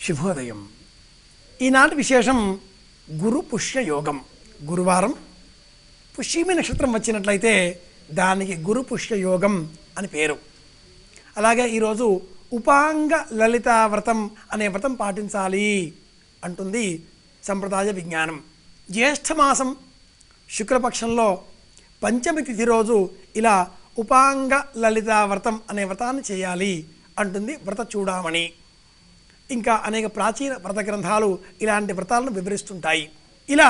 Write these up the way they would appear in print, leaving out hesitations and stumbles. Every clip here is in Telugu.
శుభోదయం. ఈనాటి విశేషం గురు పుష్య యోగం. గురువారం పుష్యమి నక్షత్రం వచ్చినట్లయితే దానికి గురు పుష్య యోగం అని పేరు. అలాగే ఈరోజు ఉపాంగ లలితా వ్రతం అనే వ్రతం పాటించాలి అంటుంది సంప్రదాయ విజ్ఞానం. జ్యేష్ఠమాసం శుక్లపక్షంలో పంచమి తిథి రోజు ఇలా ఉపాంగ లలితా వ్రతం అనే వ్రతాన్ని చేయాలి అంటుంది వ్రత చూడామణి. ఇంకా అనేక ప్రాచీన వ్రత గ్రంథాలు ఇలాంటి వ్రతాలను వివరిస్తుంటాయి. ఇలా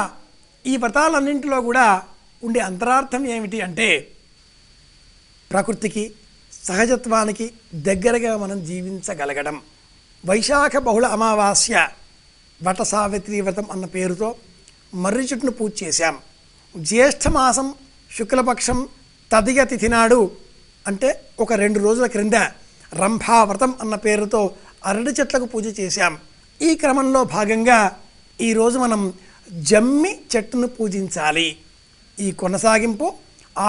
ఈ వ్రతాలన్నింటిలో కూడా ఉండే అంతరార్థం ఏమిటి అంటే ప్రకృతికి సహజత్వానికి దగ్గరగా మనం జీవించగలగడం. వైశాఖ బహుళ అమావాస్య వట సావిత్రి వ్రతం అన్న పేరుతో మర్రి చెట్టును పూజ చేశాం. జ్యేష్ఠమాసం శుక్లపక్షం తదియ తిథి నాడు అంటే ఒక 2 రోజుల క్రింద రంభా వ్రతం అన్న పేరుతో అరటి చెట్లకు పూజ చేశాం. ఈ క్రమంలో భాగంగా ఈరోజు మనం జమ్మి చెట్టును పూజించాలి. ఈ కొనసాగింపు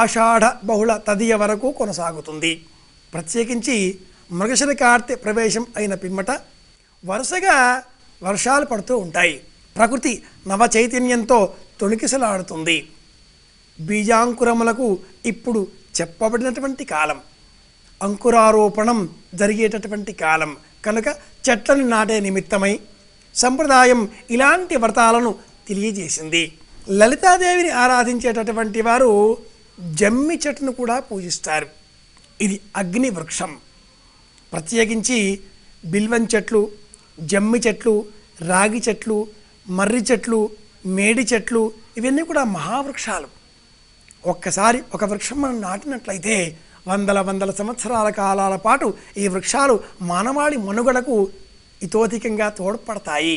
ఆషాఢ బహుళ తదియ వరకు కొనసాగుతుంది. ప్రత్యేకించి మృగశిర కార్తె ప్రవేశం అయిన పిమ్మట వరుసగా వర్షాలు పడుతూ ఉంటాయి. ప్రకృతి నవ చైతన్యంతో తొణికిసలాడుతుంది. బీజాంకురములకు ఇప్పుడు చెప్పబడినటువంటి కాలం, అంకురారోపణం జరిగేటటువంటి కాలం కనుక చెట్లను నాటే నిమిత్తమై సంప్రదాయం ఇలాంటి వ్రతాలను తెలియజేసింది. లలితాదేవిని ఆరాధించేటటువంటి వారు జమ్మి చెట్టును కూడా పూజిస్తారు. ఇది అగ్ని వృక్షం. ప్రత్యేకించి బిల్వం చెట్లు, జమ్మి చెట్లు, రాగి చెట్లు, మర్రి చెట్లు, మేడి చెట్లు ఇవన్నీ కూడా మహావృక్షాలు. ఒక్కసారి ఒక వృక్షం మనం నాటినట్లయితే వందల సంవత్సరాల కాలాల పాటు ఈ వృక్షాలు మానవాళి మనుగడకు ఇతోధికంగా తోడ్పడతాయి.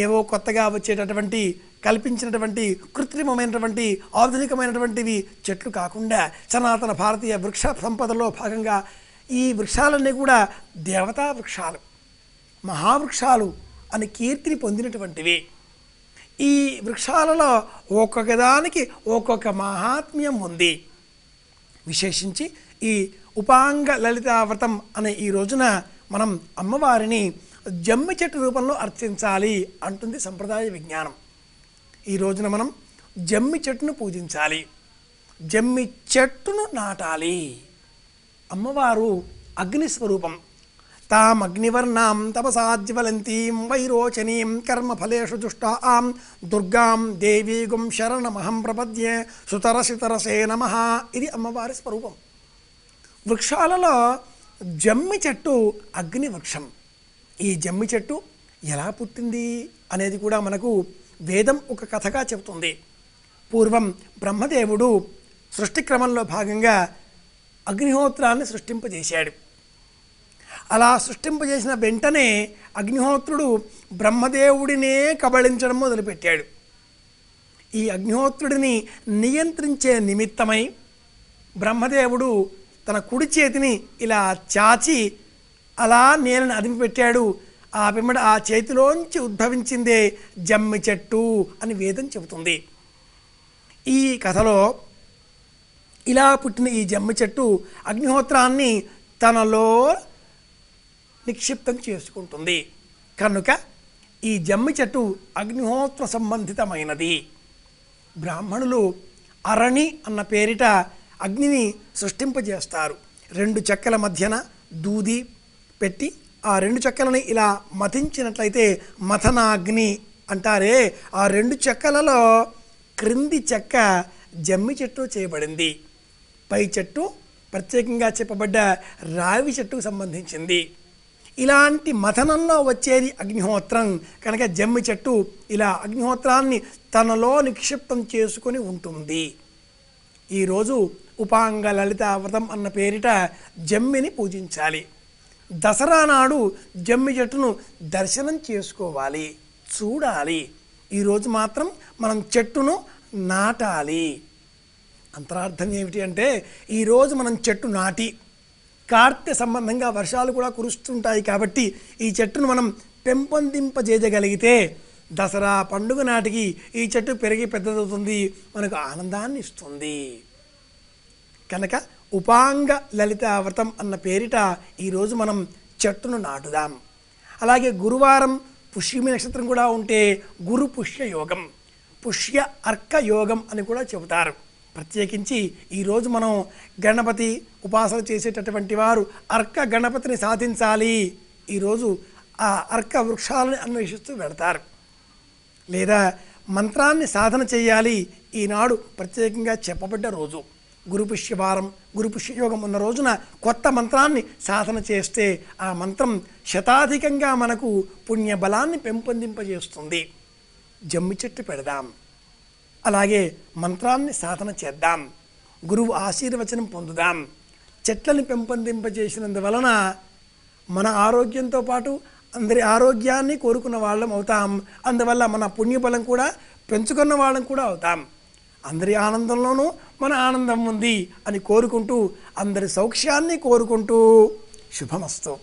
ఏవో కొత్తగా వచ్చేటటువంటి కల్పించినటువంటి కృత్రిమమైనటువంటి ఆధునికమైనటువంటివి చెట్లు కాకుండా సనాతన భారతీయ వృక్ష సంపదలో భాగంగా ఈ వృక్షాలన్నీ కూడా దేవతా వృక్షాలు, మహావృక్షాలు అని కీర్తిని పొందినటువంటివి. ఈ వృక్షాలలో ఒక్కొక్క దానికి ఒక్కొక్క మహాత్మ్యం ఉంది. విశేషించి ఈ ఉపాంగ లలితా వ్రతం అనే ఈ రోజున మనం అమ్మవారిని జమ్మి చెట్టు రూపంలో అర్చించాలి అంటుంది సంప్రదాయ విజ్ఞానం. ఈ రోజున మనం జమ్మి చెట్టును పూజించాలి, జమ్మి చెట్టును నాటాలి. అమ్మవారు అగ్నిస్వరూపం. తాం అగ్నివర్ణాం తపసాజ్వలంతీం వైరోచనీం కర్మఫలేషు దుష్టాం దుర్గాం దేవీగుం శరణమహం ప్రపద్యే సుతరసితరసే నమః. ఇది అమ్మవారి స్వరూపం. వృక్షాలలో జమ్మి చెట్టు అగ్ని వృక్షం. ఈ జమ్మి చెట్టు ఎలా పుట్టింది అనేది కూడా మనకు వేదం ఒక కథగా చెబుతుంది. పూర్వం బ్రహ్మదేవుడు సృష్టి క్రమంలో భాగంగా అగ్నిహోత్రాన్ని సృష్టింపజేశాడు. అలా సృష్టింపజేసిన వెంటనే అగ్నిహోత్రుడు బ్రహ్మదేవుడినే కబళించడం మొదలుపెట్టాడు. ఈ అగ్నిహోత్రుడిని నియంత్రించే నిమిత్తమై బ్రహ్మదేవుడు తన కుడి చేతిని ఇలా చాచి అలా నేలను అదిమిపెట్టాడు. ఆ పిమ్మట ఆ చేతిలోంచి ఉద్భవించిందే జమ్మి చెట్టు అని వేదం చెబుతుంది. ఈ కథలో ఇలా పుట్టిన ఈ జమ్మి చెట్టు అగ్నిహోత్రాన్ని తనలో నిక్షిప్తం చేసుకుంటుంది. కనుక ఈ జమ్మి చెట్టు అగ్నిహోత్ర సంబంధితమైనది. బ్రాహ్మణులు అరణి అన్న పేరిట అగ్నిని సృష్టింపజేస్తారు. 2 చెక్కల మధ్యన దూది పెట్టి ఆ 2 చెక్కలని ఇలా మథించినట్లయితే మథనాగ్ని అంటారే. ఆ 2 చెక్కలలో క్రింది చెక్క జమ్మి చెట్టు చేయబడింది. పై చెట్టు ప్రత్యేకంగా చెప్పబడ్డ రావి చెట్టుకు సంబంధించింది. ఇలాంటి మథనంలో వచ్చేది అగ్నిహోత్రం కనుక జమ్మి చెట్టు ఇలా అగ్నిహోత్రాన్ని తనలో నిక్షిప్తం చేసుకొని ఉంటుంది. ఈరోజు ఉపాంగ లలితా వ్రతం అన్న పేరిట జమ్మిని పూజించాలి. దసరా నాడు జమ్మి చెట్టును దర్శనం చేసుకోవాలి, చూడాలి. ఈరోజు మాత్రం మనం చెట్టును నాటాలి. అంతరార్థం ఏమిటి అంటే ఈరోజు మనం చెట్టు నాటి కార్తె సంబంధంగా వర్షాలు కూడా కురుస్తుంటాయి కాబట్టి ఈ చెట్టును మనం పెంపొందింపజేయగలిగితే దసరా పండుగ నాటికి ఈ చెట్టు పెరిగి పెద్దదవుతుంది, మనకు ఆనందాన్ని ఇస్తుంది. కనుక ఉపాంగ లలితా వ్రతం అన్న పేరిట ఈరోజు మనం చెట్టును నాటుదాం. అలాగే గురువారం పుష్యమి నక్షత్రం కూడా ఉంటే గురు పుష్య యోగం, పుష్య అర్క యోగం అని కూడా చెబుతారు. ప్రత్యేకించి ఈరోజు మనం గణపతి ఉపాసన చేసేటటువంటి వారు అర్క గణపతిని సాధించాలి. ఈరోజు ఆ అర్క వృక్షాలను అన్వేషిస్తూ వెళతారు. లేదా మంత్రాన్ని సాధన చేయాలి. ఈనాడు ప్రత్యేకంగా చెప్పబడ్డ రోజు గురుపుష్యవారం, గురుపుష్యయోగం ఉన్న రోజున కొత్త మంత్రాన్ని సాధన చేస్తే ఆ మంత్రం శతాధికంగా మనకు పుణ్యబలాన్ని పెంపొందింపజేస్తుంది. జమ్మి చెట్టు పెడదాం, అలాగే మంత్రాన్ని సాధన చేద్దాం, గురువు ఆశీర్వచనం పొందుదాం. చెట్లను పెంపొందింపజేసినందువలన మన ఆరోగ్యంతో పాటు అందరి ఆరోగ్యాన్ని కోరుకున్న వాళ్ళం అవుతాం. అందువల్ల మన పుణ్యబలం కూడా పెంచుకున్న వాళ్ళం కూడా అవుతాం. అందరి ఆనందంలోనూ మన ఆనందం ఉంది అని కోరుకుంటూ, అందరి సౌఖ్యాన్ని కోరుకుంటూ శుభమస్తు.